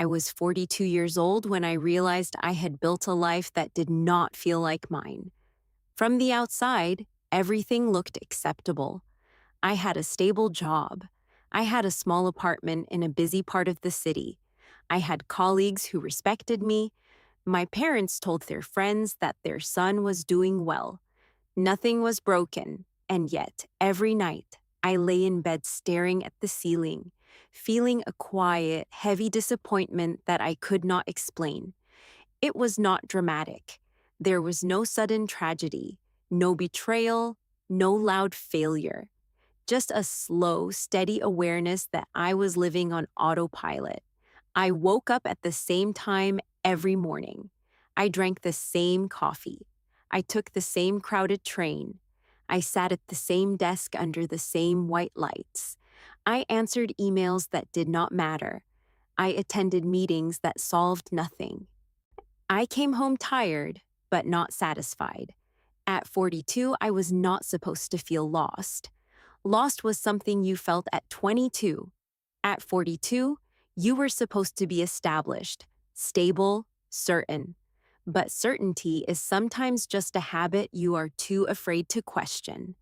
I was 42 years old when I realized I had built a life that did not feel like mine. From the outside, everything looked acceptable. I had a stable job. I had a small apartment in a busy part of the city. I had colleagues who respected me. My parents told their friends that their son was doing well. Nothing was broken, and yet, every night, I lay in bed staring at the ceiling, feeling a quiet, heavy disappointment that I could not explain. It was not dramatic. There was no sudden tragedy, no betrayal, no loud failure. Just a slow, steady awareness that I was living on autopilot. I woke up at the same time every morning. I drank the same coffee. I took the same crowded train. I sat at the same desk under the same white lights. I answered emails that did not matter. I attended meetings that solved nothing. I came home tired, but not satisfied. At 42, I was not supposed to feel lost. Lost was something you felt at 22. At 42, you were supposed to be established, stable, certain. But certainty is sometimes just a habit you are too afraid to question.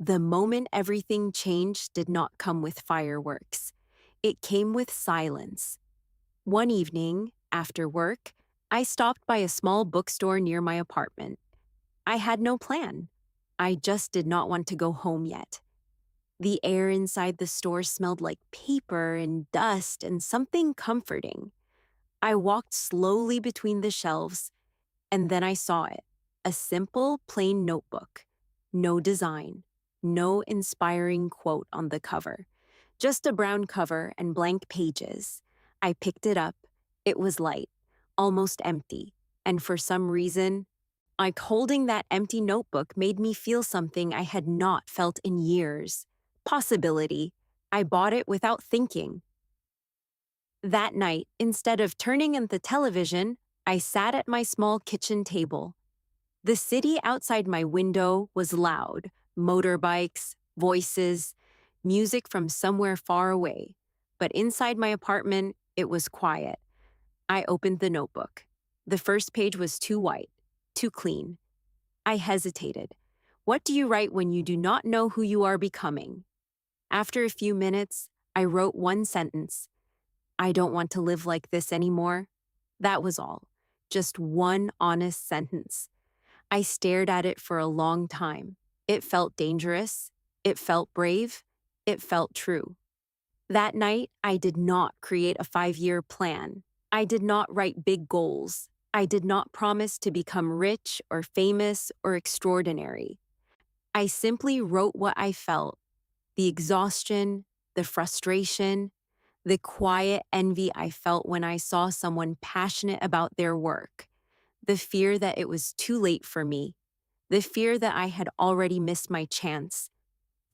The moment everything changed did not come with fireworks. It came with silence. One evening, after work, I stopped by a small bookstore near my apartment. I had no plan. I just did not want to go home yet. The air inside the store smelled like paper and dust and something comforting. I walked slowly between the shelves, and then I saw it. A simple, plain notebook. No design. No inspiring quote on the cover. Just a brown cover and blank pages. I picked it up. It was light, almost empty, and for some reason, like holding that empty notebook made me feel something I had not felt in years. Possibility. I bought it without thinking. That night, instead of turning on the television, I sat at my small kitchen table. The city outside my window was loud, motorbikes, voices, music from somewhere far away. But inside my apartment, it was quiet. I opened the notebook. The first page was too white, too clean. I hesitated. What do you write when you do not know who you are becoming? After a few minutes, I wrote one sentence. I don't want to live like this anymore. That was all. Just one honest sentence. I stared at it for a long time. It felt dangerous. It felt brave. It felt true. That night, I did not create a 5-year plan. I did not write big goals. I did not promise to become rich or famous or extraordinary. I simply wrote what I felt, the exhaustion, the frustration, the quiet envy I felt when I saw someone passionate about their work, the fear that it was too late for me, the fear that I had already missed my chance.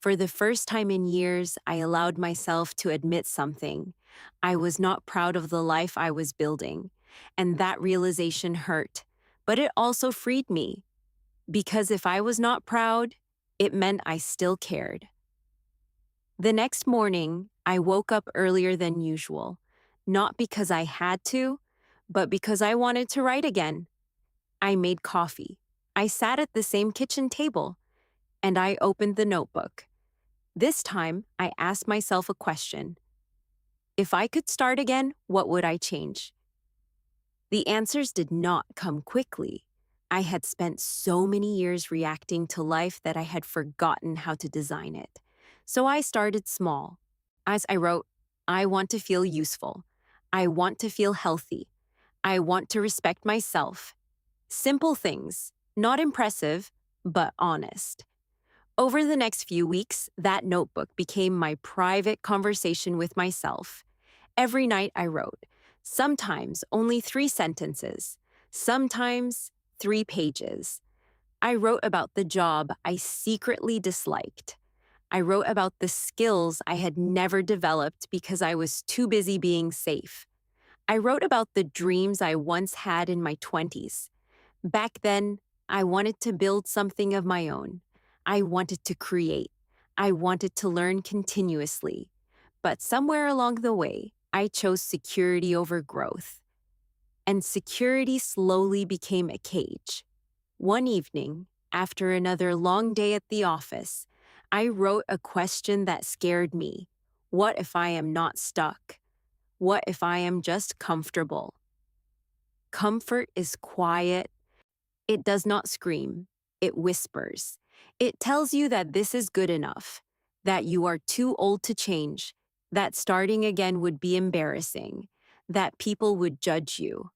For the first time in years, I allowed myself to admit something. I was not proud of the life I was building, and that realization hurt, but it also freed me. Because if I was not proud, it meant I still cared. The next morning, I woke up earlier than usual, not because I had to, but because I wanted to write again. I made coffee. I sat at the same kitchen table, and I opened the notebook. This time, I asked myself a question. If I could start again, what would I change? The answers did not come quickly. I had spent so many years reacting to life that I had forgotten how to design it. So I started small. As I wrote, I want to feel useful. I want to feel healthy. I want to respect myself. Simple things, not impressive, but honest. Over the next few weeks, that notebook became my private conversation with myself. Every night I wrote, sometimes only 3 sentences, sometimes 3 pages. I wrote about the job I secretly disliked. I wrote about the skills I had never developed because I was too busy being safe. I wrote about the dreams I once had in my 20s. Back then, I wanted to build something of my own. I wanted to create. I wanted to learn continuously. But somewhere along the way, I chose security over growth, and security slowly became a cage. One evening, after another long day at the office, I wrote a question that scared me. What if I am not stuck? What if I am just comfortable? Comfort is quiet. It does not scream. It whispers. It tells you that this is good enough, that you are too old to change, that starting again would be embarrassing, that people would judge you.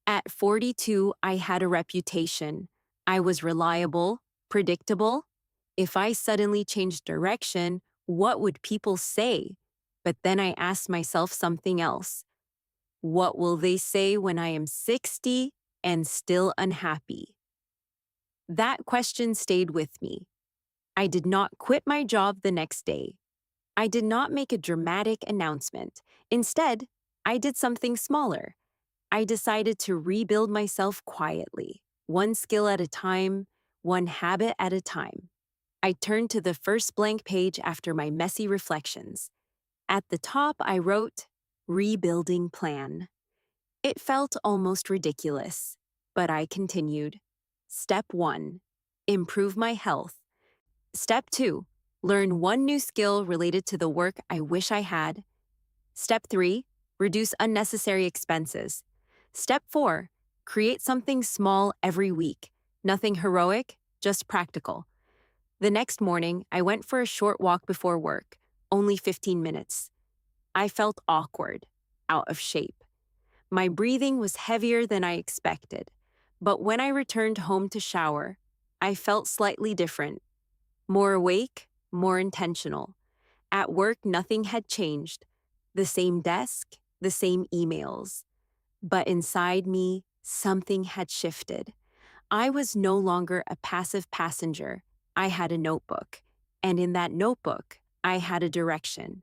At 42, I had a reputation. I was reliable, predictable. If I suddenly changed direction, what would people say? But then I asked myself something else. What will they say when I am 60 and still unhappy? That question stayed with me. I did not quit my job the next day. I did not make a dramatic announcement. Instead, I did something smaller. I decided to rebuild myself quietly, one skill at a time, one habit at a time. I turned to the first blank page after my messy reflections. At the top, I wrote, Rebuilding Plan. It felt almost ridiculous, but I continued. Step 1, improve my health. Step 2, learn one new skill related to the work I wish I had. Step 3, reduce unnecessary expenses. Step 4, create something small every week. Nothing heroic, just practical. The next morning, I went for a short walk before work, only 15 minutes. I felt awkward, out of shape. My breathing was heavier than I expected, but when I returned home to shower, I felt slightly different. More awake, more intentional. At work, nothing had changed. The same desk, the same emails. But inside me, something had shifted. I was no longer a passive passenger. I had a notebook. And in that notebook, I had a direction.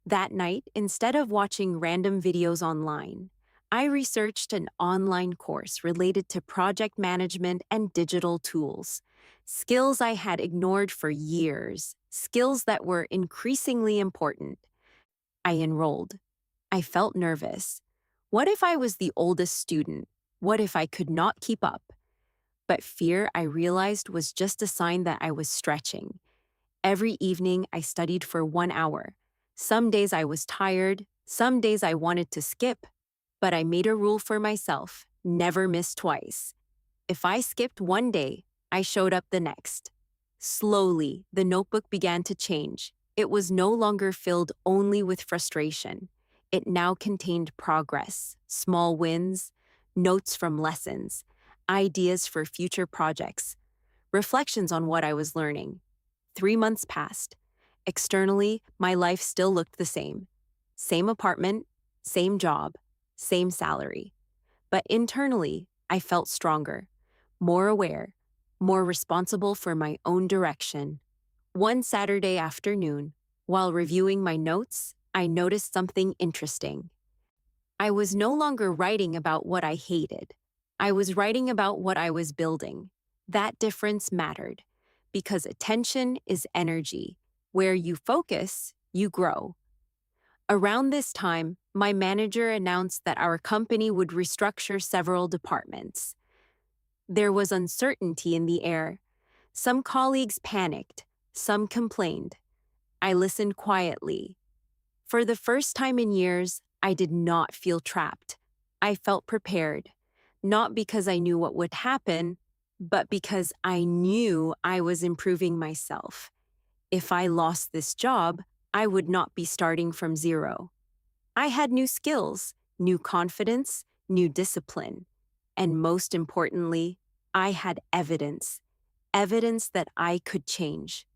That night, instead of watching random videos online, I researched an online course related to project management and digital tools, skills I had ignored for years, skills that were increasingly important. I enrolled. I felt nervous. What if I was the oldest student? What if I could not keep up? But fear, I realized, was just a sign that I was stretching. Every evening, I studied for 1 hour. Some days I was tired, some days I wanted to skip, but I made a rule for myself, never miss twice. If I skipped one day, I showed up the next. Slowly, the notebook began to change. It was no longer filled only with frustration. It now contained progress, small wins, notes from lessons, ideas for future projects, reflections on what I was learning. 3 months passed. Externally, my life still looked the same. Same apartment, same job, same salary. But internally, I felt stronger, more aware, more responsible for my own direction. One Saturday afternoon, while reviewing my notes, I noticed something interesting. I was no longer writing about what I hated. I was writing about what I was building. That difference mattered, because attention is energy. Where you focus, you grow. Around this time, my manager announced that our company would restructure several departments. There was uncertainty in the air. Some colleagues panicked, some complained. I listened quietly. For the first time in years, I did not feel trapped. I felt prepared, not because I knew what would happen, but because I knew I was improving myself. If I lost this job, I would not be starting from zero. I had new skills, new confidence, new discipline. And most importantly, I had evidence that I could change.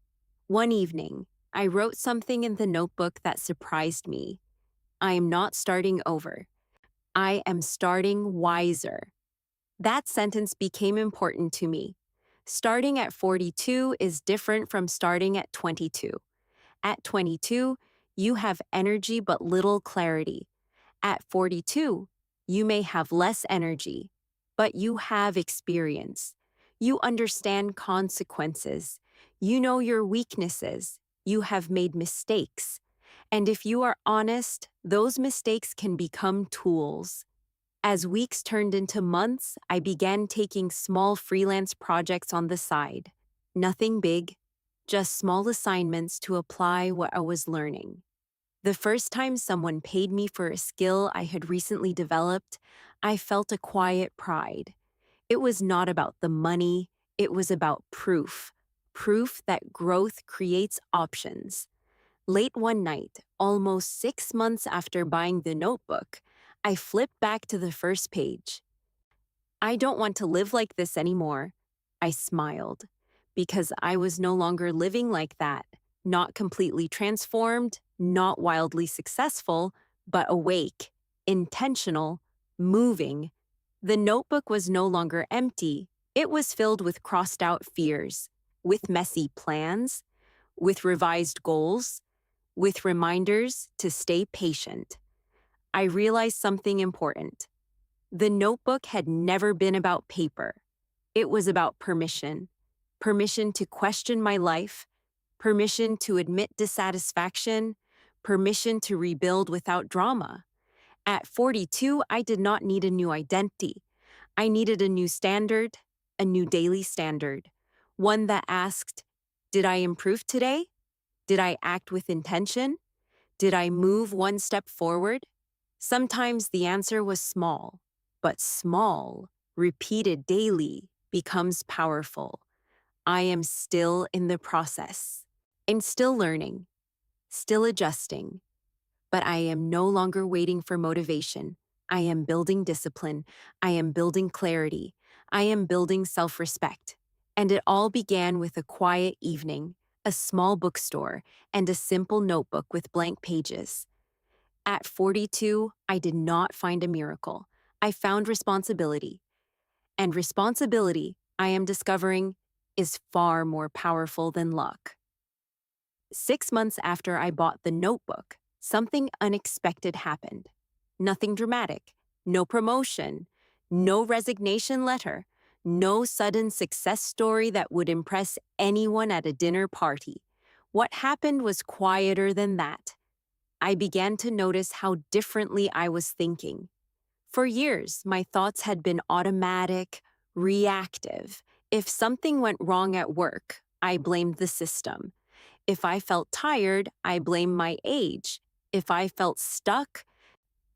One evening, I wrote something in the notebook that surprised me. I am not starting over. I am starting wiser. That sentence became important to me. Starting at 42 is different from starting at 22. At 22, you have energy but little clarity. At 42, you may have less energy, but you have experience. You understand consequences. You know your weaknesses. You have made mistakes. And if you are honest, those mistakes can become tools. As weeks turned into months, I began taking small freelance projects on the side. Nothing big, just small assignments to apply what I was learning. The first time someone paid me for a skill I had recently developed, I felt a quiet pride. It was not about the money, it was about proof. Proof that growth creates options. Late one night, almost 6 months after buying the notebook, I flipped back to the first page. I don't want to live like this anymore. I smiled, because I was no longer living like that, not completely transformed, not wildly successful, but awake, intentional, moving. The notebook was no longer empty. It was filled with crossed out fears, with messy plans, with revised goals, with reminders to stay patient. I realized something important. The notebook had never been about paper. It was about permission. Permission to question my life, permission to admit dissatisfaction, permission to rebuild without drama. At 42, I did not need a new identity. I needed a new standard, a new daily standard. One that asked, did I improve today? Did I act with intention? Did I move one step forward? Sometimes the answer was small, but small, repeated daily, becomes powerful. I am still in the process. I'm still learning, still adjusting, but I am no longer waiting for motivation. I am building discipline. I am building clarity. I am building self-respect. And it all began with a quiet evening, a small bookstore, and a simple notebook with blank pages. At 42, I did not find a miracle. I found responsibility. And responsibility, I am discovering, is far more powerful than luck. 6 months after I bought the notebook, something unexpected happened. Nothing dramatic, no promotion, no resignation letter, no sudden success story that would impress anyone at a dinner party. What happened was quieter than that. I began to notice how differently I was thinking. For years, my thoughts had been automatic, reactive. If something went wrong at work, I blamed the system. If I felt tired, I blamed my age. If I felt stuck,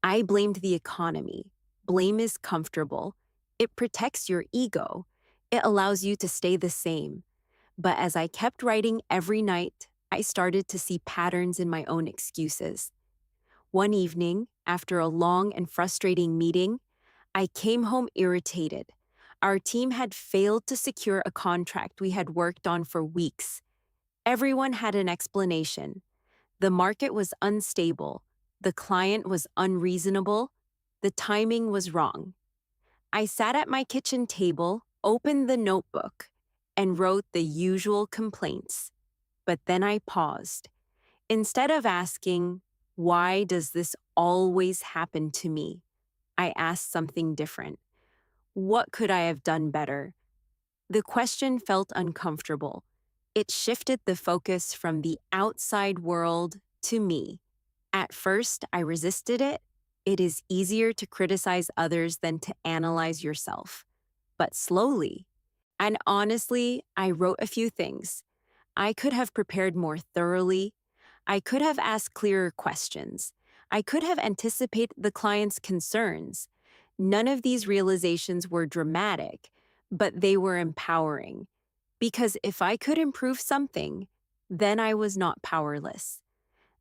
I blamed the economy. Blame is comfortable. It protects your ego. It allows you to stay the same. But as I kept writing every night, I started to see patterns in my own excuses. One evening, after a long and frustrating meeting, I came home irritated. Our team had failed to secure a contract we had worked on for weeks. Everyone had an explanation. The market was unstable. The client was unreasonable. The timing was wrong. I sat at my kitchen table, opened the notebook, and wrote the usual complaints. But then I paused. Instead of asking, why does this always happen to me? I asked something different. What could I have done better? The question felt uncomfortable. It shifted the focus from the outside world to me. At first, I resisted it. It is easier to criticize others than to analyze yourself. But slowly, and honestly, I wrote a few things. I could have prepared more thoroughly. I could have asked clearer questions. I could have anticipated the client's concerns. None of these realizations were dramatic, but they were empowering. Because if I could improve something, then I was not powerless.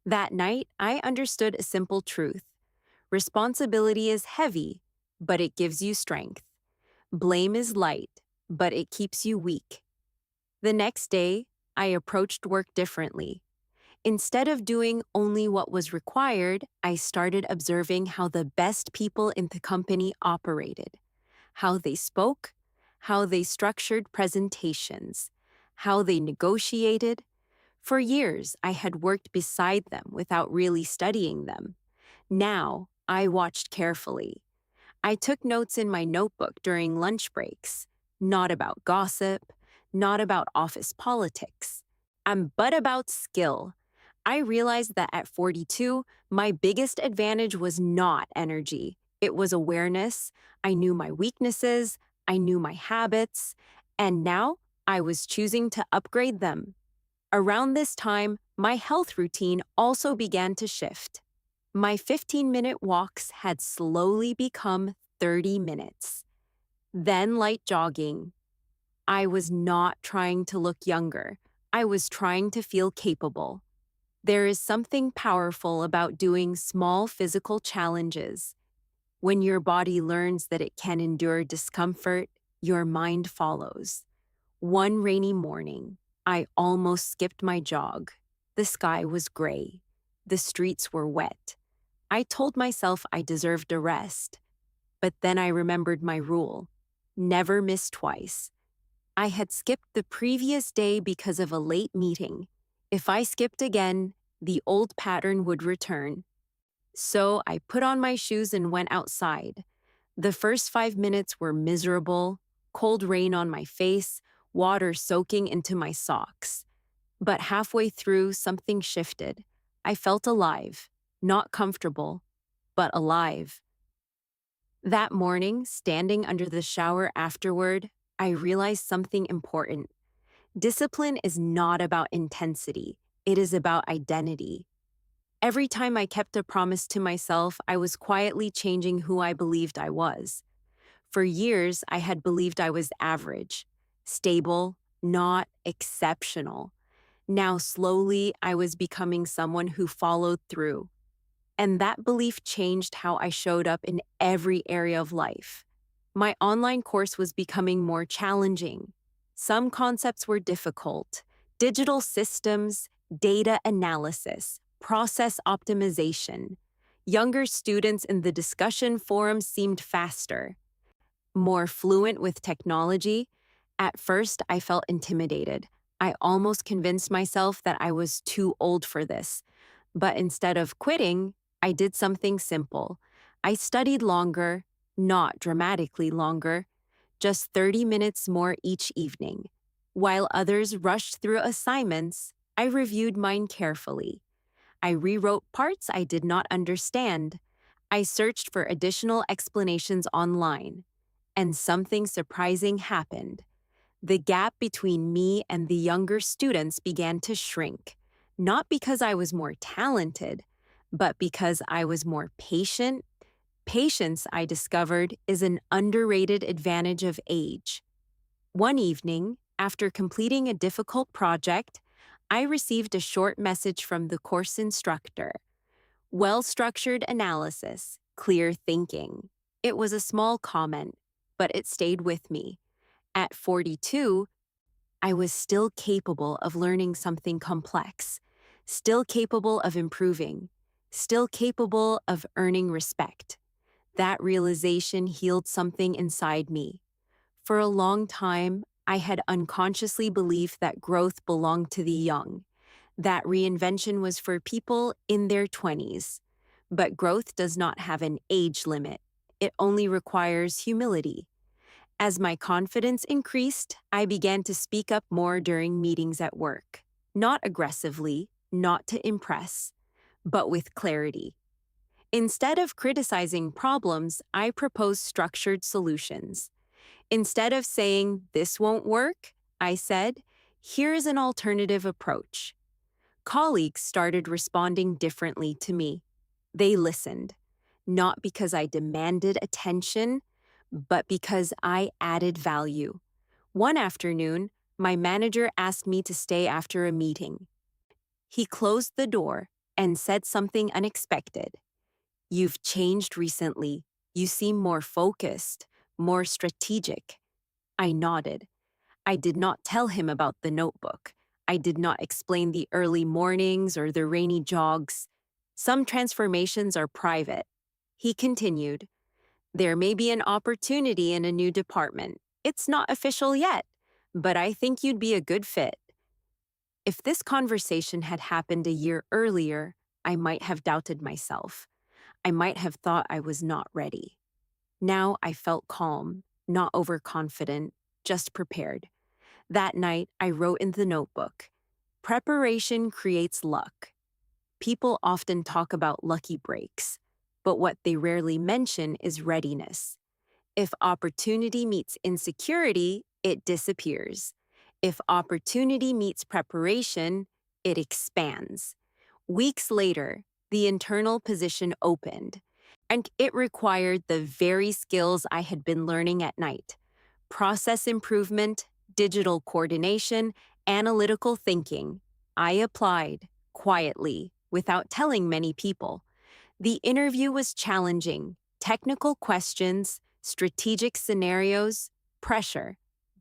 That night, I understood a simple truth. Responsibility is heavy, but it gives you strength. Blame is light, but it keeps you weak. The next day, I approached work differently. Instead of doing only what was required, I started observing how the best people in the company operated, how they spoke, how they structured presentations, how they negotiated. For years, I had worked beside them without really studying them. Now, I watched carefully. I took notes in my notebook during lunch breaks, not about gossip, not about office politics, but about skill. I realized that at 42, my biggest advantage was not energy. It was awareness. I knew my weaknesses, I knew my habits, and now I was choosing to upgrade them. Around this time, my health routine also began to shift. My 15-minute walks had slowly become 30 minutes. Then light jogging. I was not trying to look younger. I was trying to feel capable. There is something powerful about doing small physical challenges. When your body learns that it can endure discomfort, your mind follows. One rainy morning, I almost skipped my jog. The sky was gray. The streets were wet. I told myself I deserved a rest. But then I remembered my rule: never miss twice. I had skipped the previous day because of a late meeting. If I skipped again, the old pattern would return. So I put on my shoes and went outside. The first 5 minutes were miserable: cold rain on my face, water soaking into my socks. But halfway through, something shifted. I felt alive, not comfortable, but alive. That morning, standing under the shower afterward, I realized something important. Discipline is not about intensity, it is about identity. Every time I kept a promise to myself, I was quietly changing who I believed I was. For years, I had believed I was average, stable, not exceptional. Now, slowly, I was becoming someone who followed through. And that belief changed how I showed up in every area of life. My online course was becoming more challenging. Some concepts were difficult: digital systems, data analysis, process optimization. Younger students in the discussion forums seemed faster, more fluent with technology. At first, I felt intimidated. I almost convinced myself that I was too old for this. But instead of quitting, I did something simple. I studied longer, not dramatically longer, just 30 minutes more each evening. While others rushed through assignments, I reviewed mine carefully. I rewrote parts I did not understand. I searched for additional explanations online. And something surprising happened. The gap between me and the younger students began to shrink, not because I was more talented, but because I was more patient. Patience, I discovered, is an underrated advantage of age. One evening, after completing a difficult project, I received a short message from the course instructor: well-structured analysis, clear thinking. It was a small comment, but it stayed with me. At 42, I was still capable of learning something complex, still capable of improving, still capable of earning respect. That realization healed something inside me. For a long time, I had unconsciously believed that growth belonged to the young, that reinvention was for people in their 20s. But growth does not have an age limit. It only requires humility. As my confidence increased, I began to speak up more during meetings at work. Not aggressively, not to impress, but with clarity. Instead of criticizing problems, I proposed structured solutions. Instead of saying, "this won't work," I said, "here is an alternative approach." Colleagues started responding differently to me. They listened, not because I demanded attention, but because I added value. One afternoon, my manager asked me to stay after a meeting. He closed the door and said something unexpected. "You've changed recently. You seem more focused, more strategic." I nodded. I did not tell him about the notebook. I did not explain the early mornings or the rainy jogs. Some transformations are private. He continued, "There may be an opportunity in a new department. It's not official yet, but I think you'd be a good fit." If this conversation had happened a year earlier, I might have doubted myself. I might have thought I was not ready. Now I felt calm, not overconfident, just prepared. That night, I wrote in the notebook, "Preparation creates luck." People often talk about lucky breaks, but what they rarely mention is readiness. If opportunity meets insecurity, it disappears. If opportunity meets preparation, it expands. Weeks later, the internal position opened, and it required the very skills I had been learning at night: process improvement, digital coordination, analytical thinking. I applied quietly, without telling many people. The interview was challenging: technical questions, strategic scenarios, pressure.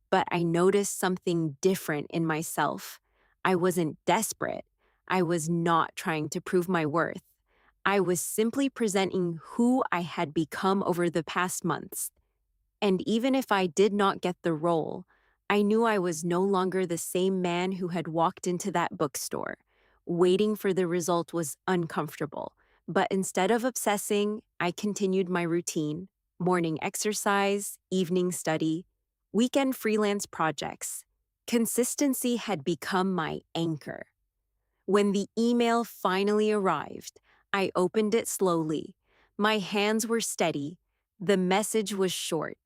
But I noticed something different in myself. I wasn't desperate. I was not trying to prove my worth. I was simply presenting who I had become over the past months. And even if I did not get the role, I knew I was no longer the same man who had walked into that bookstore. Waiting for the result was uncomfortable, but instead of obsessing, I continued my routine: morning exercise, evening study, weekend freelance projects. Consistency had become my anchor. When the email finally arrived, I opened it slowly. My hands were steady. The message was short: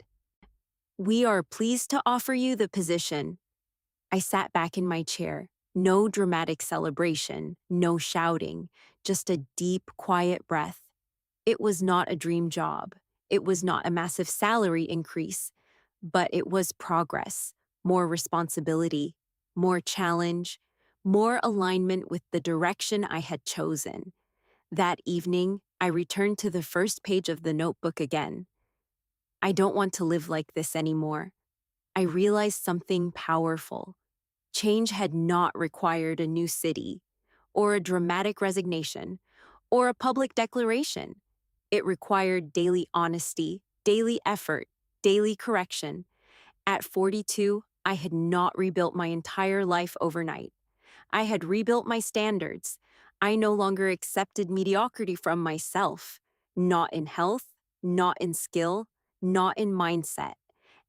"We are pleased to offer you the position." I sat back in my chair. No dramatic celebration, no shouting, just a deep, quiet breath. It was not a dream job. It was not a massive salary increase, but it was progress: more responsibility, more challenge, more alignment with the direction I had chosen. That evening, I returned to the first page of the notebook again. I don't want to live like this anymore. I realized something powerful. Change had not required a new city, or a dramatic resignation, or a public declaration. It required daily honesty, daily effort, daily correction. At 42, I had not rebuilt my entire life overnight. I had rebuilt my standards. I no longer accepted mediocrity from myself, not in health, not in skill, not in mindset.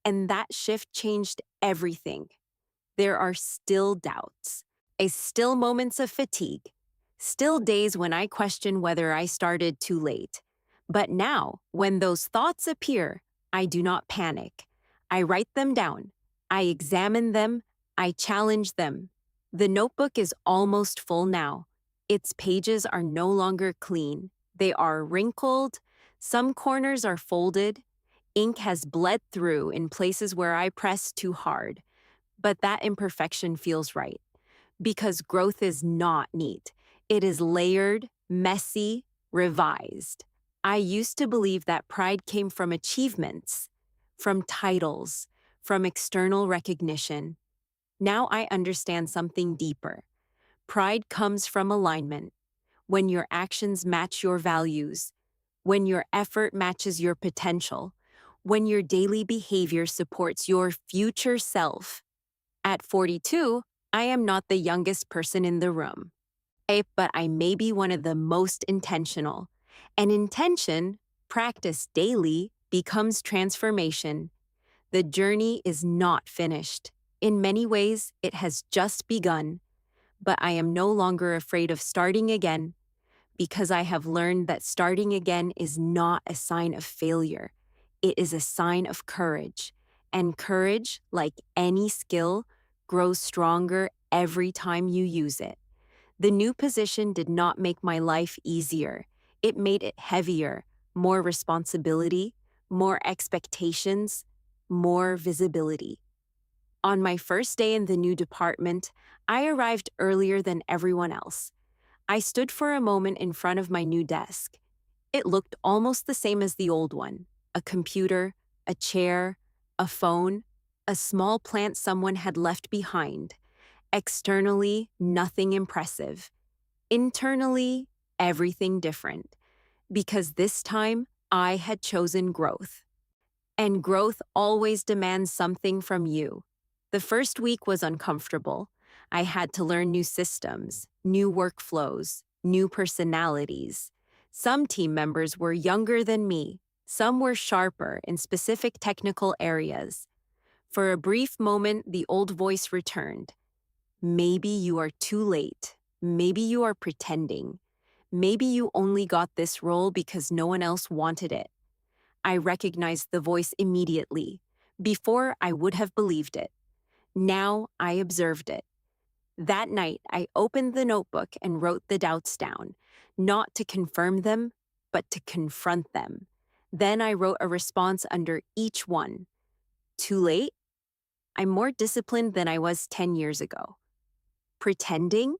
And that shift changed everything. There are still doubts, still moments of fatigue, still days when I question whether I started too late. But now, when those thoughts appear, I do not panic. I write them down. I examine them. I challenge them. The notebook is almost full now. Its pages are no longer clean. They are wrinkled. Some corners are folded. Ink has bled through in places where I pressed too hard. But that imperfection feels right, because growth is not neat. It is layered, messy, revised. I used to believe that pride came from achievements, from titles, from external recognition. Now I understand something deeper. Pride comes from alignment: when your actions match your values, when your effort matches your potential, when your daily behavior supports your future self. At 42, I am not the youngest person in the room, but I may be one of the most intentional. And intention, practiced daily, becomes transformation. The journey is not finished. In many ways, it has just begun. But I am no longer afraid of starting again, because I have learned that starting again is not a sign of failure. It is a sign of courage. And courage, like any skill, grows stronger every time you use it. The new position did not make my life easier. It made it heavier: more responsibility, more expectations, more visibility. On my first day in the new department, I arrived earlier than everyone else. I stood for a moment in front of my new desk. It looked almost the same as the old one: a computer, a chair, a phone, a small plant someone had left behind. Externally, nothing impressive. Internally, everything different. Because this time, I had chosen growth. And growth always demands something from you. The first week was uncomfortable. I had to learn new systems, new workflows, new personalities. Some team members were younger than me. Some were sharper in specific technical areas. For a brief moment, the old voice returned. Maybe you are too late. Maybe you are pretending. Maybe you only got this role because no one else wanted it. I recognized the voice immediately. Before, I would have believed it. Now, I observed it. That night, I opened the notebook and wrote the doubts down, not to confirm them, but to confront them. Then I wrote a response under each one. Too late? I'm more disciplined than I was 10 years ago. Pretending?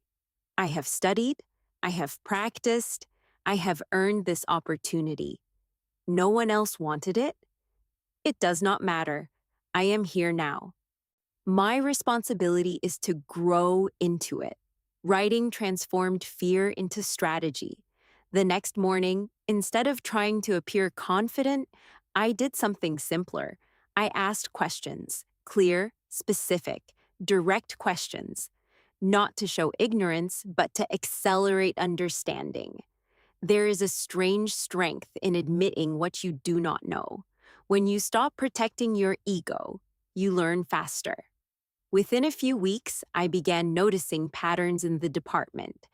I have studied, I have practiced, I have earned this opportunity. No one else wanted it? It does not matter. I am here now. My responsibility is to grow into it. Writing transformed fear into strategy. The next morning, instead of trying to appear confident, I did something simpler. I asked questions, clear, specific, direct questions, not to show ignorance, but to accelerate understanding. There is a strange strength in admitting what you do not know. When you stop protecting your ego, you learn faster. Within a few weeks, I began noticing patterns in the department.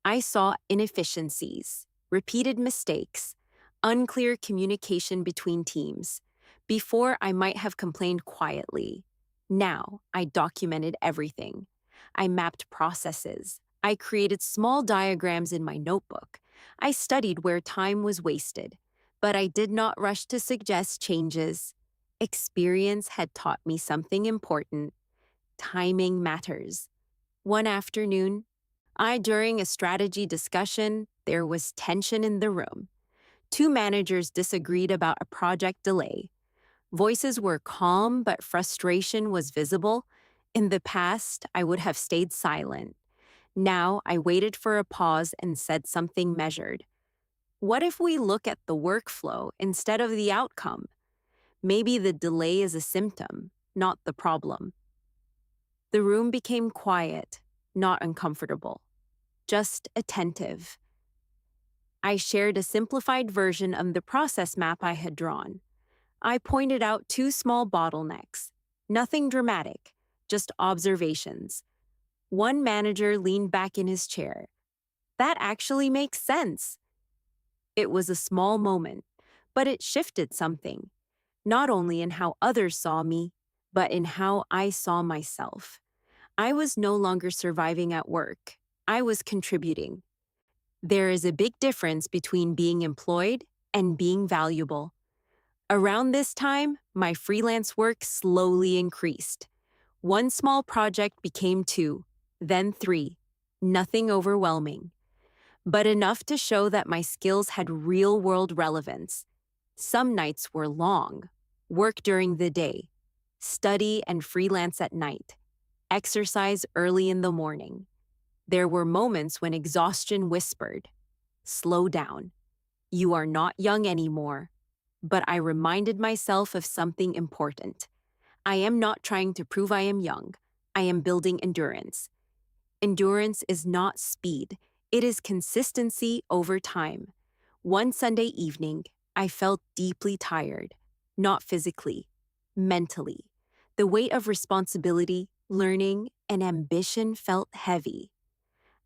I saw inefficiencies, repeated mistakes, unclear communication between teams. Before, I might have complained quietly. Now, I documented everything. I mapped processes. I created small diagrams in my notebook. I studied where time was wasted, but I did not rush to suggest changes. Experience had taught me something important. Timing matters. One afternoon, during a strategy discussion, there was tension in the room. Two managers disagreed about a project delay. Voices were calm, but frustration was visible. In the past, I would have stayed silent. Now, I waited for a pause and said something measured. What if we look at the workflow instead of the outcome? Maybe the delay is a symptom, not the problem. The room became quiet, not uncomfortable, just attentive. I shared a simplified version of the process map I had drawn. I pointed out two small bottlenecks. Nothing dramatic, just observations. One manager leaned back in his chair. That actually makes sense. It was a small moment, but it shifted something, not only in how others saw me, but in how I saw myself. I was no longer surviving at work. I was contributing. There is a big difference between being employed and being valuable. Around this time, my freelance work slowly increased. One small project became two, then three. Nothing overwhelming, but enough to show that my skills had real-world relevance. Some nights were long, work during the day, study and freelance at night, exercise early in the morning. There were moments when exhaustion whispered, "Slow down. You are not young anymore." But I reminded myself of something important. I am not trying to prove I am young. I am building endurance. Endurance is not speed, it is consistency over time. One Sunday evening, I felt deeply tired, not physically, mentally. The weight of responsibility, learning, and ambition felt heavy.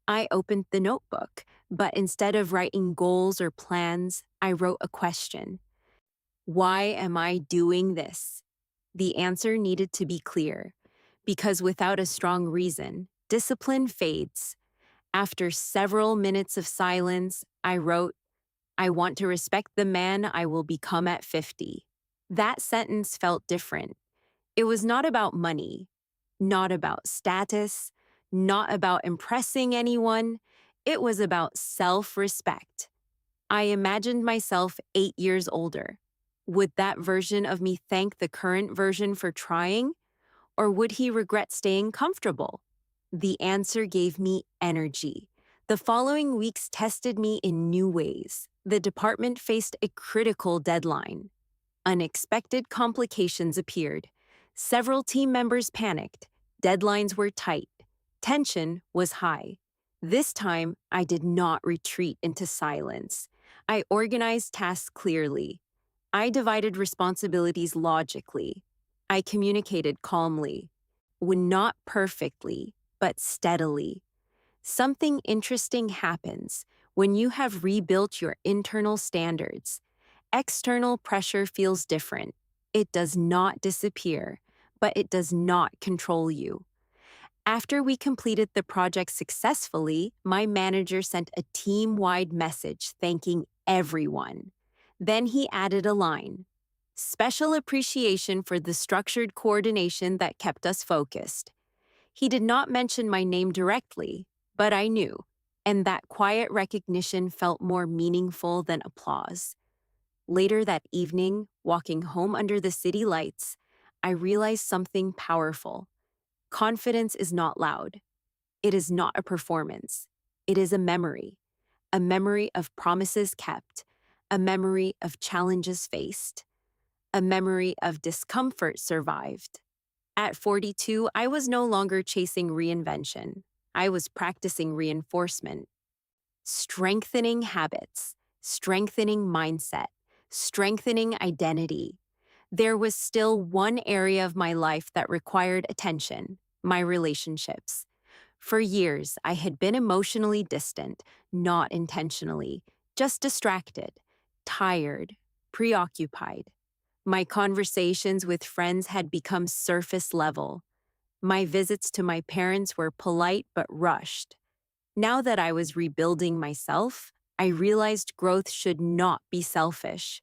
I opened the notebook, but instead of writing goals or plans, I wrote a question. Why am I doing this? The answer needed to be clear, because without a strong reason, discipline fades. After several minutes of silence, I wrote, I want to respect the man I will become at 50. That sentence felt different. It was not about money, not about status, not about impressing anyone. It was about self-respect. I imagined myself 8 years older. Would that version of me thank the current version for trying? Or would he regret staying comfortable? The answer gave me energy. The following weeks tested me in new ways. The department faced a critical deadline. Unexpected complications appeared. Several team members panicked. Deadlines were tight. Tension was high. This time, I did not retreat into silence. I organized tasks clearly. I divided responsibilities logically. I communicated calmly. When not perfectly, but steadily. Something interesting happens. When you have rebuilt your internal standards, external pressure feels different. It does not disappear, but it does not control you. After we completed the project successfully, my manager sent a team-wide message thanking everyone. Then he added a line: special appreciation for the structured coordination that kept us focused. He did not mention my name directly, but I knew, and that quiet recognition felt more meaningful than applause. Later that evening, walking home under the city lights, I realized something powerful. Confidence is not loud. It is not a performance. It is a memory of promises kept, a memory of challenges faced, a memory of discomfort survived. At 42, I was no longer chasing reinvention. I was practicing reinforcement, strengthening habits, strengthening mindset, strengthening identity. There was still one area of my life that required attention: my relationships. For years, I had been emotionally distant, not intentionally, just distracted, tired, preoccupied. My conversations with friends had become surface level. My visits to my parents were polite but rushed. Now that I was rebuilding myself, I realized growth should not be selfish.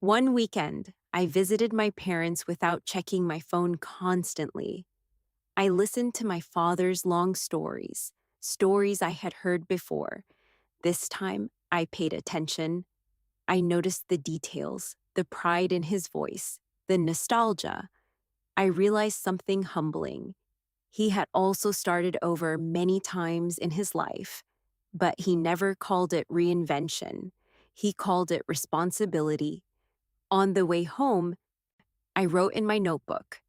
One weekend, I visited my parents without checking my phone constantly. I listened to my father's long stories, stories I had heard before. This time, I paid attention. I noticed the details, the pride in his voice, the nostalgia. I realized something humbling. He had also started over many times in his life, but he never called it reinvention. He called it responsibility. On the way home, I wrote in my notebook,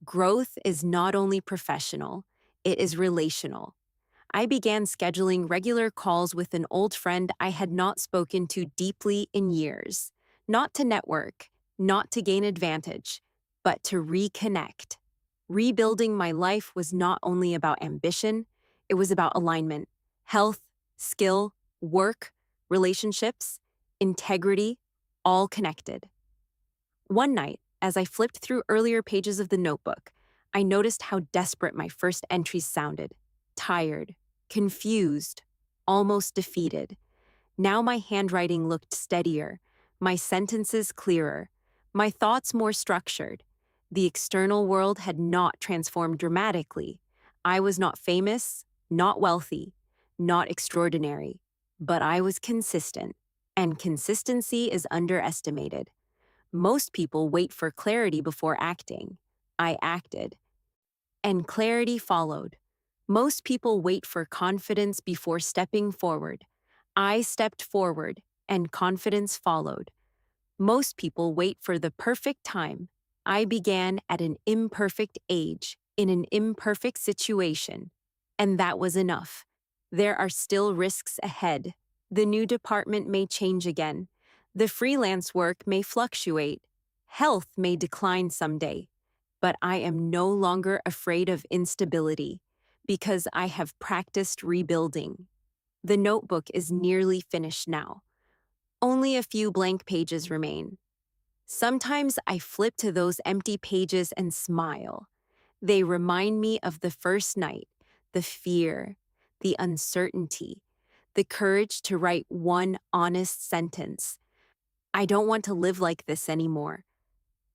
growth is not only professional, it is relational. I began scheduling regular calls with an old friend I had not spoken to deeply in years, not to network, not to gain advantage, but to reconnect. Rebuilding my life was not only about ambition, it was about alignment, health, skill, work, relationships, integrity, all connected. One night, as I flipped through earlier pages of the notebook, I noticed how desperate my first entries sounded: tired, confused, almost defeated. Now my handwriting looked steadier, my sentences clearer, my thoughts more structured. The external world had not transformed dramatically. I was not famous, not wealthy, not extraordinary, but I was consistent, and consistency is underestimated. Most people wait for clarity before acting. I acted, and clarity followed. Most people wait for confidence before stepping forward. I stepped forward, and confidence followed. Most people wait for the perfect time. I began at an imperfect age, in an imperfect situation. And that was enough. There are still risks ahead. The new department may change again. The freelance work may fluctuate. Health may decline someday. But I am no longer afraid of instability because I have practiced rebuilding. The notebook is nearly finished now. Only a few blank pages remain. Sometimes I flip to those empty pages and smile. They remind me of the first night, the fear, the uncertainty, the courage to write one honest sentence. I don't want to live like this anymore.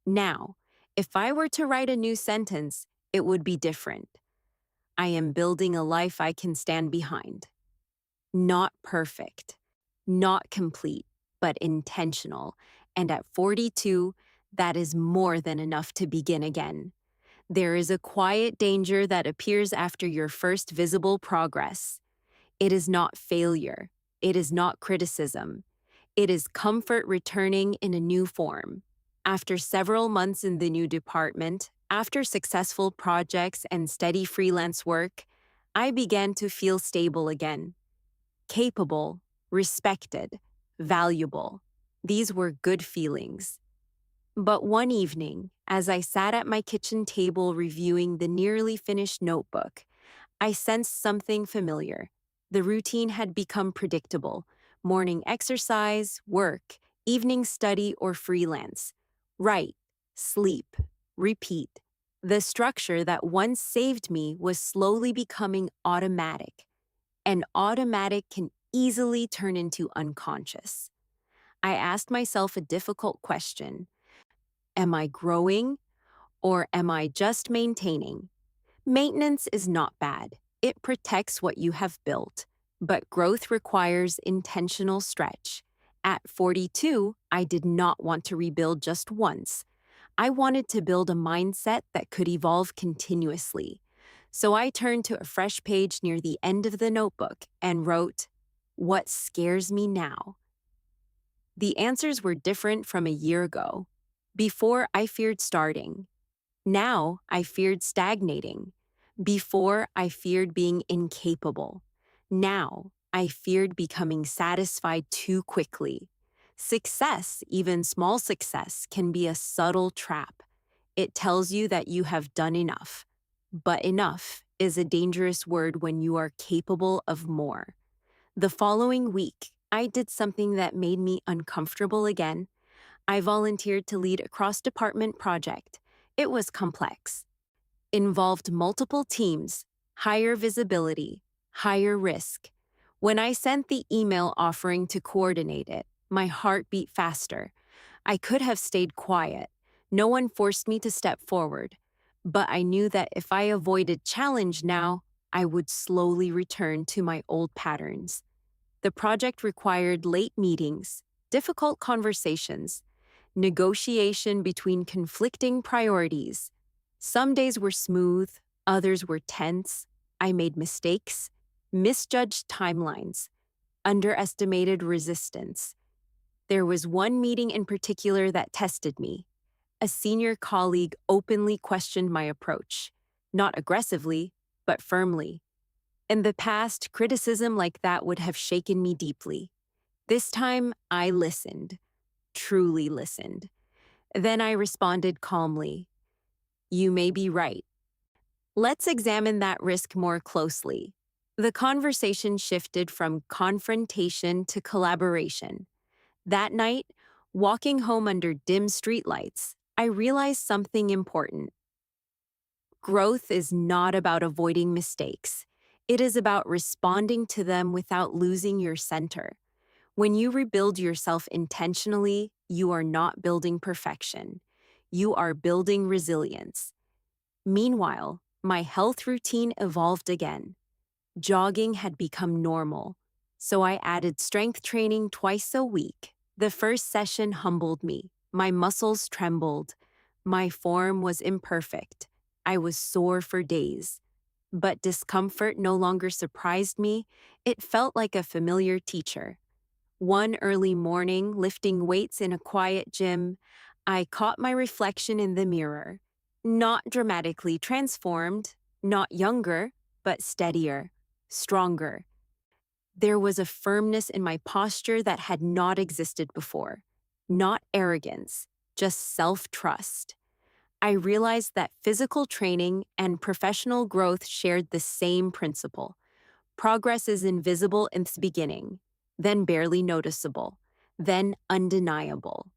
Now, if I were to write a new sentence, it would be different. I am building a life I can stand behind. Not perfect, not complete, but intentional. And at 42, that is more than enough to begin again. There is a quiet danger that appears after your first visible progress. It is not failure. It is not criticism. It is comfort returning in a new form. After several months in the new department, after successful projects and steady freelance work, I began to feel stable again. Capable, respected, valuable. These were good feelings. But one evening, as I sat at my kitchen table reviewing the nearly finished notebook, I sensed something familiar. The routine had become predictable. morning exercise, work, evening study, or freelance. Write, sleep, repeat. The structure that once saved me was slowly becoming automatic, and automatic can easily turn into unconscious. I asked myself a difficult question. Am I growing or am I just maintaining? Maintenance is not bad. It protects what you have built, but growth requires intentional stretch. At 42, I did not want to rebuild just once. I wanted to build a mindset that could evolve continuously. So I turned to a fresh page near the end of the notebook and wrote, "What scares me now?" The answers were different from a year ago. Before, I feared starting. Now, I feared stagnating. Before, I feared being incapable. Now, I feared becoming satisfied too quickly. Success, even small success, can be a subtle trap. It tells you that you have done enough. But enough is a dangerous word when you are capable of more. The following week, I did something that made me uncomfortable again. I volunteered to lead a cross-department project. It was complex, involved multiple teams, higher visibility, higher risk. When I sent the email offering to coordinate it, my heart beat faster. I could have stayed quiet. No one forced me to step forward. But I knew that if I avoided challenge now, I would slowly return to my old patterns. The project required late meetings, difficult conversations, negotiation between conflicting priorities. Some days were smooth, others were tense. I made mistakes, misjudged timelines, underestimated resistance. There was one meeting in particular that tested me. A senior colleague openly questioned my approach, not aggressively, but firmly. In the past, criticism like that would have shaken me deeply. This time, I listened, truly listened. Then I responded calmly, "You may be right. Let's examine that risk more closely." The conversation shifted from confrontation to collaboration. That night, walking home under dim streetlights, I realized something important. Growth is not about avoiding mistakes. It is about responding to them without losing your center. When you rebuild yourself intentionally, you are not building perfection. You are building resilience. Meanwhile, my health routine evolved again. Jogging had become normal, so I added strength training twice a week. The first session humbled me. My muscles trembled. My form was imperfect. I was sore for days. But discomfort no longer surprised me. It felt like a familiar teacher. One early morning, lifting weights in a quiet gym, I caught my reflection in the mirror. Not dramatically transformed, not younger, but steadier, stronger. There was a firmness in my posture that had not existed before. Not arrogance, just self-trust. I realized that physical training and professional growth shared the same principle. Progress is invisible in the beginning, then barely noticeable, then undeniable.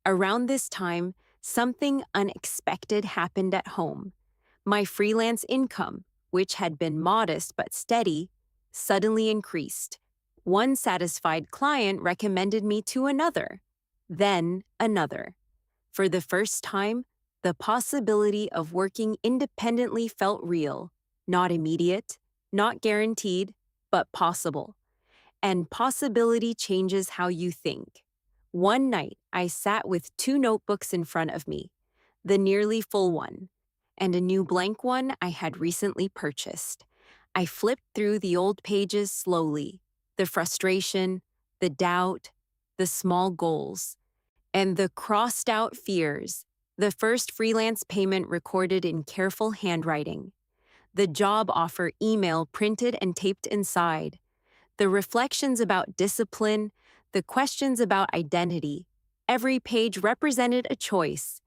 Around this time, something unexpected happened at home. My freelance income, which had been modest but steady, suddenly increased. One satisfied client recommended me to another, then another. For the first time, the possibility of working independently felt real, not immediate, not guaranteed, but possible. And possibility changes how you think. One night, I sat with two notebooks in front of me, the nearly full one, and a new blank one I had recently purchased. I flipped through the old pages slowly, the frustration, the doubt, the small goals, and the crossed out fears. The first freelance payment recorded in careful handwriting. The job offer email printed and taped inside. The reflections about discipline, the questions about identity. Every page represented a choice,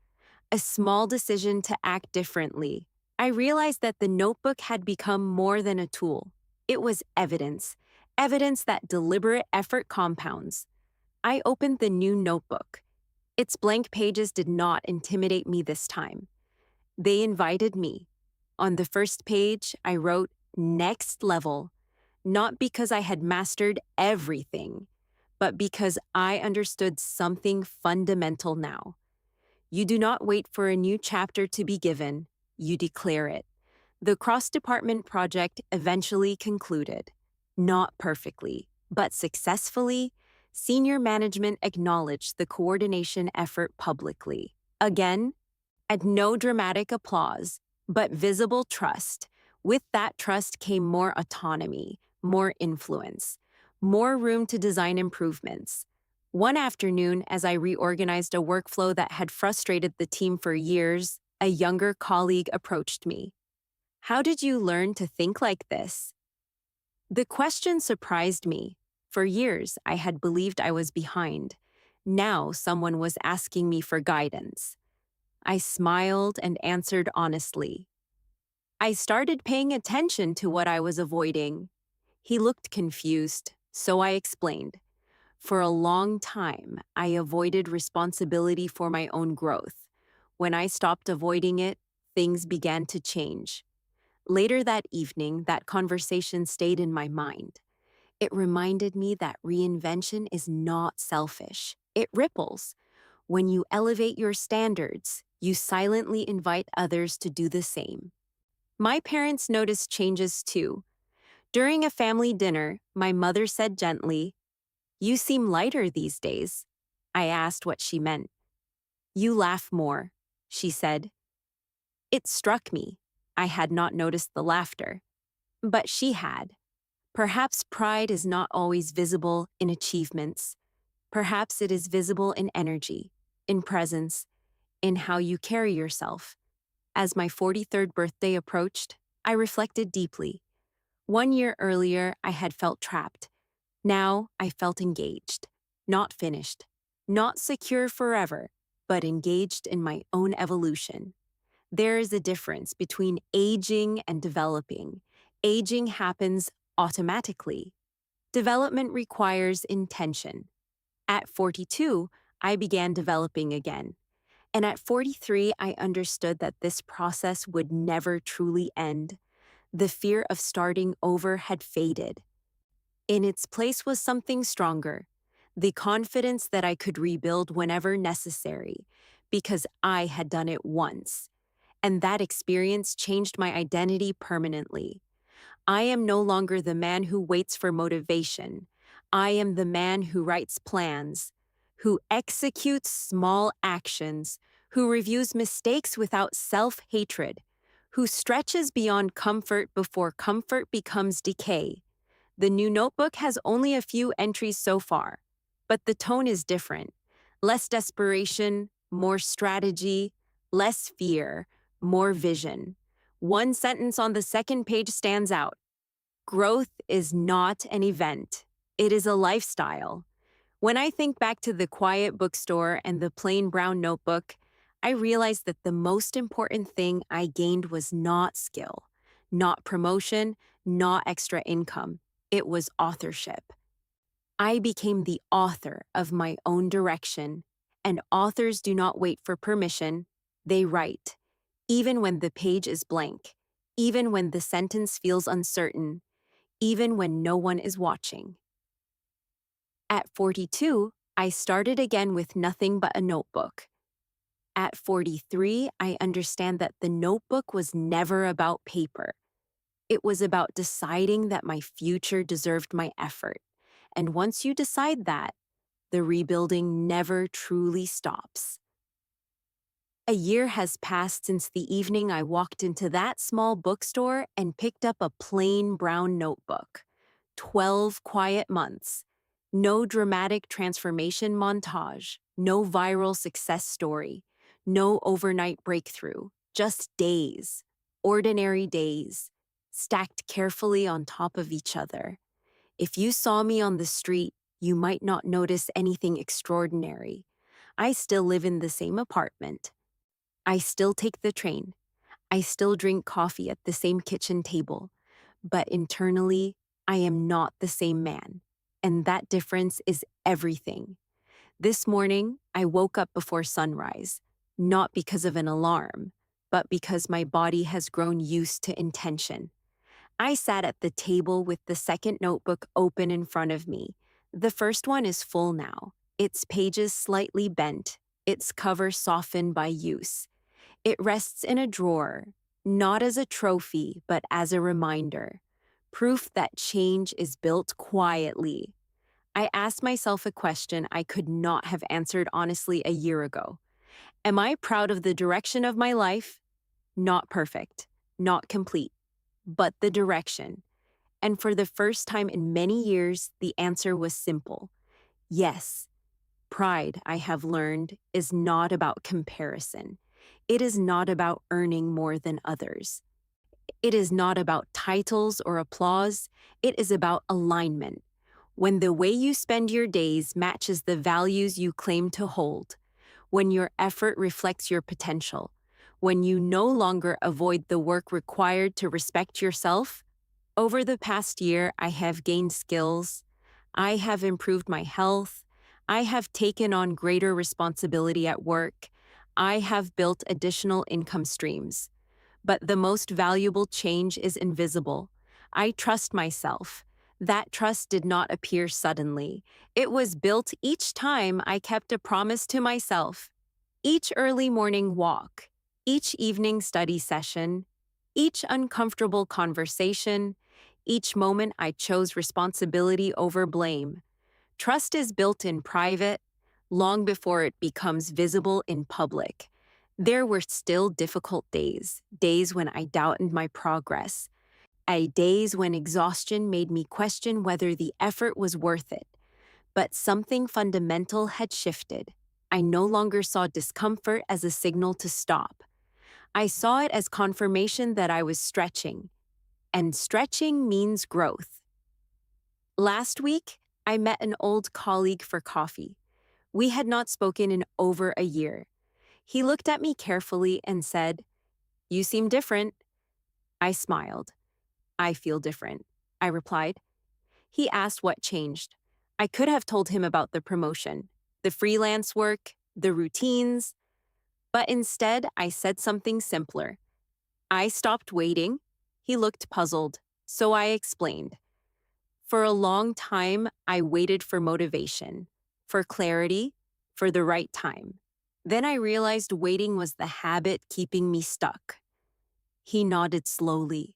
a small decision to act differently. I realized that the notebook had become more than a tool. It was evidence, evidence that deliberate effort compounds. I opened the new notebook. Its blank pages did not intimidate me this time. They invited me. On the first page, I wrote, "Next level," not because I had mastered everything, but because I understood something fundamental now. You do not wait for a new chapter to be given, you declare it. The cross-department project eventually concluded. Not perfectly, but successfully. Senior management acknowledged the coordination effort publicly. Again, and no dramatic applause, but visible trust. With that trust came more autonomy, more influence, more room to design improvements. One afternoon, as I reorganized a workflow that had frustrated the team for years, a younger colleague approached me. "How did you learn to think like this?" The question surprised me. For years, I had believed I was behind. Now, someone was asking me for guidance. I smiled and answered honestly. "I started paying attention to what I was avoiding." He looked confused, so I explained. For a long time, I avoided responsibility for my own growth. When I stopped avoiding it, things began to change. Later that evening, that conversation stayed in my mind. It reminded me that reinvention is not selfish. It ripples. When you elevate your standards, you silently invite others to do the same. My parents noticed changes too. During a family dinner, my mother said gently, "You seem lighter these days." I asked what she meant. "You laugh more," she said. It struck me. I had not noticed the laughter. But she had. Perhaps pride is not always visible in achievements. Perhaps it is visible in energy, in presence, in how you carry yourself. As my 43rd birthday approached, I reflected deeply. 1 year earlier, I had felt trapped. Now, I felt engaged, not finished, not secure forever, but engaged in my own evolution. There is a difference between aging and developing. Aging happens automatically. Development requires intention. At 42, I began developing again. And at 43, I understood that this process would never truly end. The fear of starting over had faded. In its place was something stronger, the confidence that I could rebuild whenever necessary, because I had done it once. And that experience changed my identity permanently. I am no longer the man who waits for motivation. I am the man who writes plans, who executes small actions, who reviews mistakes without self-hatred, who stretches beyond comfort before comfort becomes decay. The new notebook has only a few entries so far, but the tone is different. Less desperation, more strategy, less fear, more vision. One sentence on the second page stands out. Growth is not an event. It is a lifestyle. When I think back to the quiet bookstore and the plain brown notebook, I realize that the most important thing I gained was not skill, not promotion, not extra income. It was authorship. I became the author of my own direction, and authors do not wait for permission. They write, even when the page is blank, even when the sentence feels uncertain, even when no one is watching. At 42, I started again with nothing but a notebook. At 43, I understand that the notebook was never about paper. It was about deciding that my future deserved my effort. And once you decide that, the rebuilding never truly stops. A year has passed since the evening I walked into that small bookstore and picked up a plain brown notebook. 12 quiet months. No dramatic transformation montage, no viral success story, no overnight breakthrough, just days, ordinary days, stacked carefully on top of each other. If you saw me on the street, you might not notice anything extraordinary. I still live in the same apartment. I still take the train. I still drink coffee at the same kitchen table. But internally, I am not the same man. And that difference is everything. This morning, I woke up before sunrise, not because of an alarm, but because my body has grown used to intention. I sat at the table with the second notebook open in front of me. The first one is full now, its pages slightly bent, its cover softened by use. It rests in a drawer, not as a trophy, but as a reminder. Proof that change is built quietly. I asked myself a question I could not have answered honestly a year ago. Am I proud of the direction of my life? Not perfect, not complete, but the direction. And for the first time in many years, the answer was simple. Yes, pride, I have learned, is not about comparison. It is not about earning more than others. It is not about titles or applause. It is about alignment. When the way you spend your days matches the values you claim to hold, when your effort reflects your potential, when you no longer avoid the work required to respect yourself. Over the past year, I have gained skills. I have improved my health. I have taken on greater responsibility at work. I have built additional income streams. But the most valuable change is invisible. I trust myself. That trust did not appear suddenly. It was built each time I kept a promise to myself. Each early morning walk, each evening study session, each uncomfortable conversation, each moment I chose responsibility over blame. Trust is built in private, long before it becomes visible in public. There were still difficult days, days when I doubted my progress, days when exhaustion made me question whether the effort was worth it. But something fundamental had shifted. I no longer saw discomfort as a signal to stop. I saw it as confirmation that I was stretching, and stretching means growth. Last week, I met an old colleague for coffee. We had not spoken in over a year. He looked at me carefully and said, "You seem different." I smiled. "I feel different," I replied. He asked what changed. I could have told him about the promotion, the freelance work, the routines, but instead I said something simpler. I stopped waiting. He looked puzzled, so I explained. For a long time, I waited for motivation, for clarity, for the right time. Then I realized waiting was the habit keeping me stuck. He nodded slowly.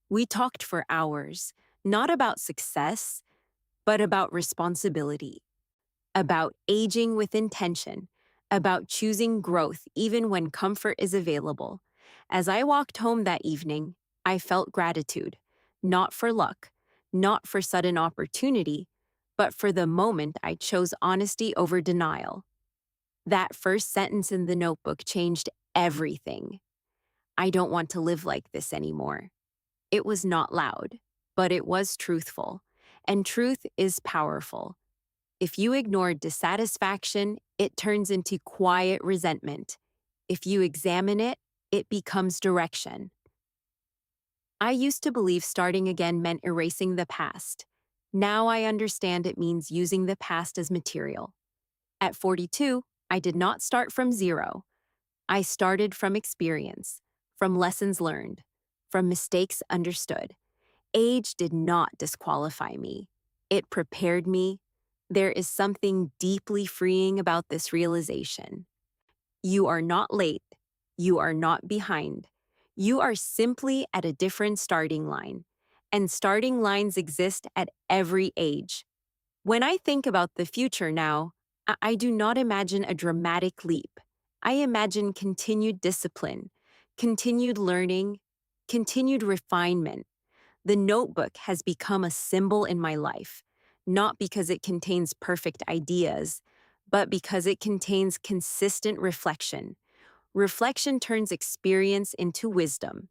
We talked for hours, not about success, but about responsibility, about aging with intention, about choosing growth even when comfort is available. As I walked home that evening, I felt gratitude, not for luck, not for sudden opportunity, but for the moment I chose honesty over denial. That first sentence in the notebook changed everything. I don't want to live like this anymore. It was not loud, but it was truthful, and truth is powerful. If you ignore dissatisfaction, it turns into quiet resentment. If you examine it, it becomes direction. I used to believe starting again meant erasing the past. Now I understand it means using the past as material. At 42, I did not start from zero. I started from experience, from lessons learned, from mistakes understood. Age did not disqualify me. It prepared me. There is something deeply freeing about this realization. You are not late. You are not behind. You are simply at a different starting line. And starting lines exist at every age. When I think about the future now, I do not imagine a dramatic leap. I imagine continued discipline, continued learning, continued refinement. The notebook has become a symbol in my life, not because it contains perfect ideas, but because it contains consistent reflection. Reflection turns experience into wisdom.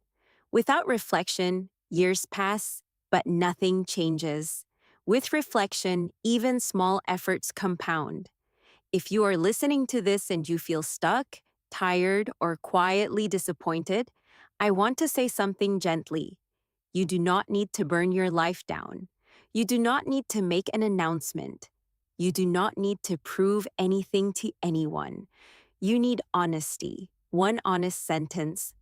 Without reflection, years pass, but nothing changes. With reflection, even small efforts compound. If you are listening to this and you feel stuck, tired, or quietly disappointed, I want to say something gently. You do not need to burn your life down. You do not need to make an announcement. You do not need to prove anything to anyone. You need honesty. One honest sentence,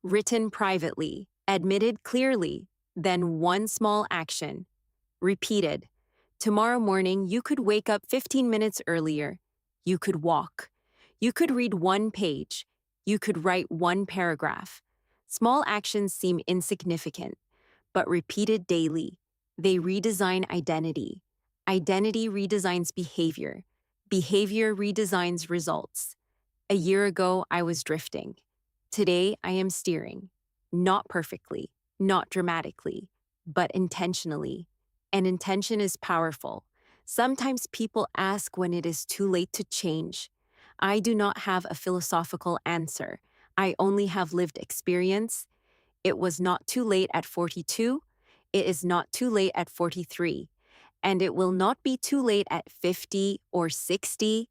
written privately, admitted clearly, then one small action, repeated. Tomorrow morning, you could wake up 15 minutes earlier. You could walk. You could read one page. You could write one paragraph. Small actions seem insignificant, but repeated daily, they redesign identity. Identity redesigns behavior. Behavior redesigns results. A year ago, I was drifting. Today, I am steering. Not perfectly, not dramatically, but intentionally. And intention is powerful. Sometimes people ask when it is too late to change. I do not have a philosophical answer. I only have lived experience. It was not too late at 42. It is not too late at 43. And it will not be too late at 50 or 60,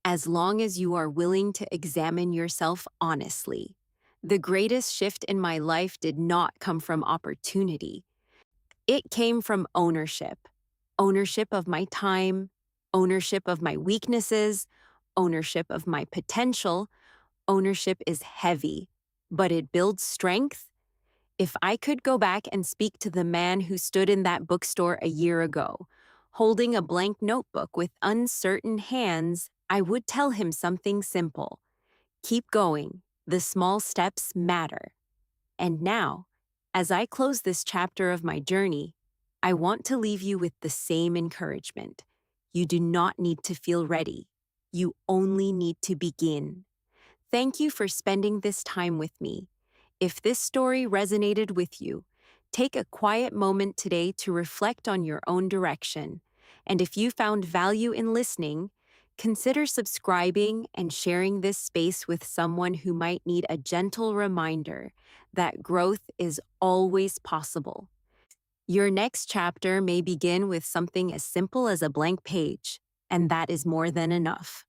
as long as you are willing to examine yourself honestly. The greatest shift in my life did not come from opportunity. It came from ownership. Ownership of my time, ownership of my weaknesses, ownership of my potential. Ownership is heavy, but it builds strength. If I could go back and speak to the man who stood in that bookstore a year ago, holding a blank notebook with uncertain hands, I would tell him something simple. Keep going. The small steps matter. And now, as I close this chapter of my journey, I want to leave you with the same encouragement. You do not need to feel ready. You only need to begin. Thank you for spending this time with me. If this story resonated with you, take a quiet moment today to reflect on your own direction. And if you found value in listening, consider subscribing and sharing this space with someone who might need a gentle reminder that growth is always possible. Your next chapter may begin with something as simple as a blank page, and that is more than enough.